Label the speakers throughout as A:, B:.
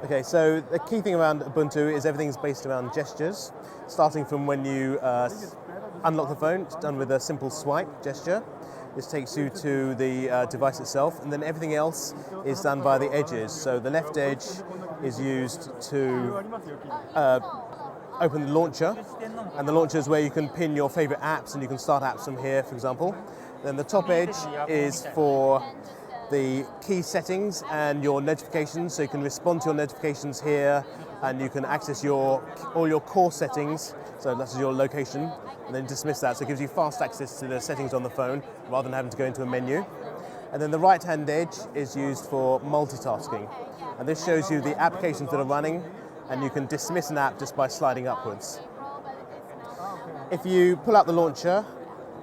A: Okay, so the key thing around Ubuntu is everything's based around gestures, starting from when you unlock the phone. It's done with a simple swipe gesture. This takes you to the device itself, and then everything else is done by the edges. So the left edge is used to open the launcher, and the launcher is where you can pin your favorite apps, and you can start apps from here, for example. Then the top edge is for the key settings and your notifications, so you can respond to your notifications here, and you can access all your core settings, so that's your location, and then dismiss that, so it gives you fast access to the settings on the phone rather than having to go into a menu. And then the right-hand edge is used for multitasking, and this shows you the applications that are running, and you can dismiss an app just by sliding upwards. If you pull out the launcher,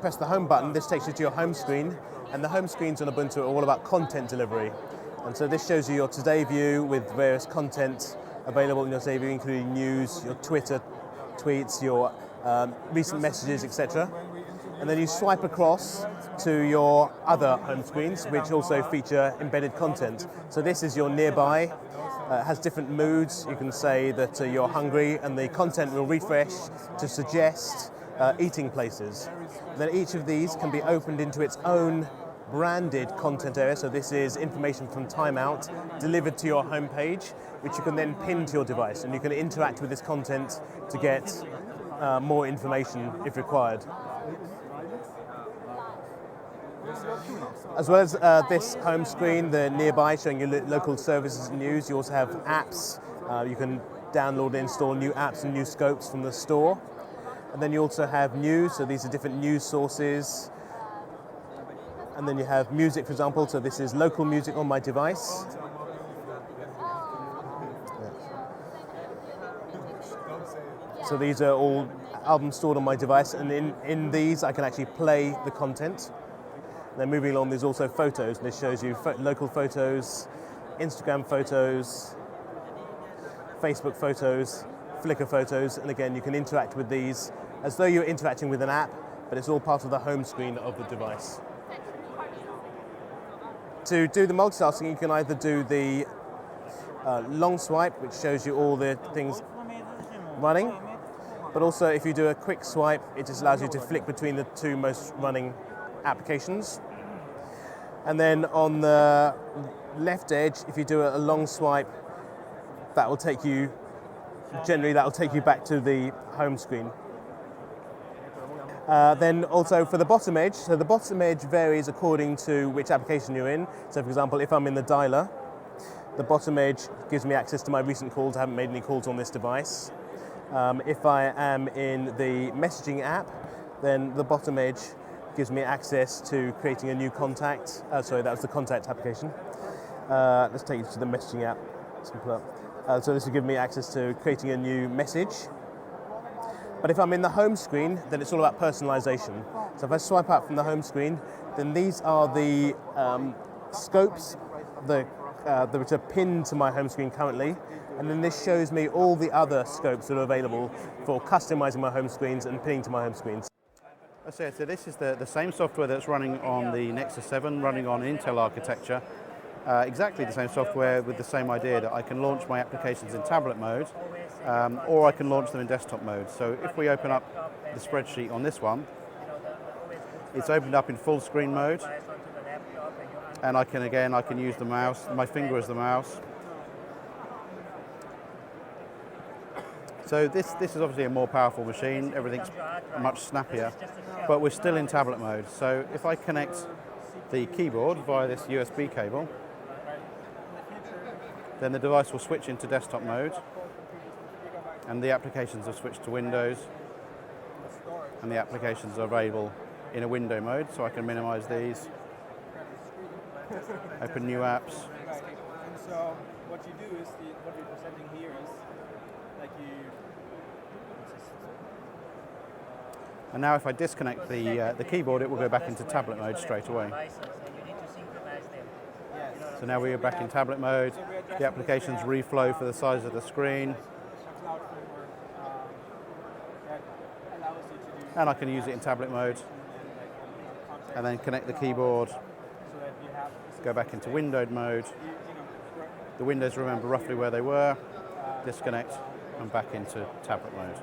A: press the home button, this takes you to your home screen, and the home screens on Ubuntu are all about content delivery. And so this shows you your Today view with various content available in your Today view, including news, your Twitter tweets, your recent messages, etc. And then you swipe across to your other home screens, which also feature embedded content. So this is your nearby. It has different moods. You can say that you're hungry, and the content will refresh to suggest eating places. Then each of these can be opened into its own branded content area. So this is information from Timeout delivered to your home page, which you can then pin to your device, and you can interact with this content to get more information if required. As well as this home screen, the nearby showing you local services and news, you also have apps. You can download and install new apps and new scopes from the store. And then you also have news, so these are different news sources. And then you have music, for example, so this is local music on my device. So these are all albums stored on my device, and in these I can actually play the content. Then moving along, there's also photos, and this shows you local photos, Instagram photos, Facebook photos, Flickr photos, and again you can interact with these as though you're interacting with an app, but it's all part of the home screen of the device. To do the multitasking, you can either do the long swipe, which shows you all the things running, but also if you do a quick swipe, it just allows you to flick between the two most running applications. And then on the left edge, if you do a long swipe, that will take you back to the home screen. Then also for the bottom edge, so the bottom edge varies according to which application you're in. So for example, if I'm in the dialer, the bottom edge gives me access to my recent calls. I haven't made any calls on this device. If I am in the messaging app, then the bottom edge gives me access to creating a new contact. Sorry, that was the contact application. Let's take you to the messaging app. So this will give me access to creating a new message. But if I'm in the home screen, then it's all about personalization. So if I swipe out from the home screen, then these are the scopes which are pinned to my home screen currently. And then this shows me all the other scopes that are available for customizing my home screens and pinning to my home screens.
B: So this is the same software that's running on the Nexus 7, running on Intel architecture. Exactly the same software with the same idea that I can launch my applications in tablet mode, or I can launch them in desktop mode. So if we open up the spreadsheet on this one, it's opened up in full screen mode, and I can use the mouse, my finger as the mouse. So this is obviously a more powerful machine, everything's much snappier, but we're still in tablet mode. So if I connect the keyboard via this USB cable, then the device will switch into desktop mode, and the applications have switched to Windows, and the applications are available in a window mode, so I can minimize these, open new apps.
C: And so what you do is, what you're presenting here is, like
B: and now if I disconnect the keyboard, it will go back into tablet mode straight away. So now we are back in tablet mode, the applications reflow for the size of the screen, and I can use it in tablet mode, and then connect the keyboard, go back into windowed mode. The windows remember roughly where they were, disconnect, and back into tablet mode.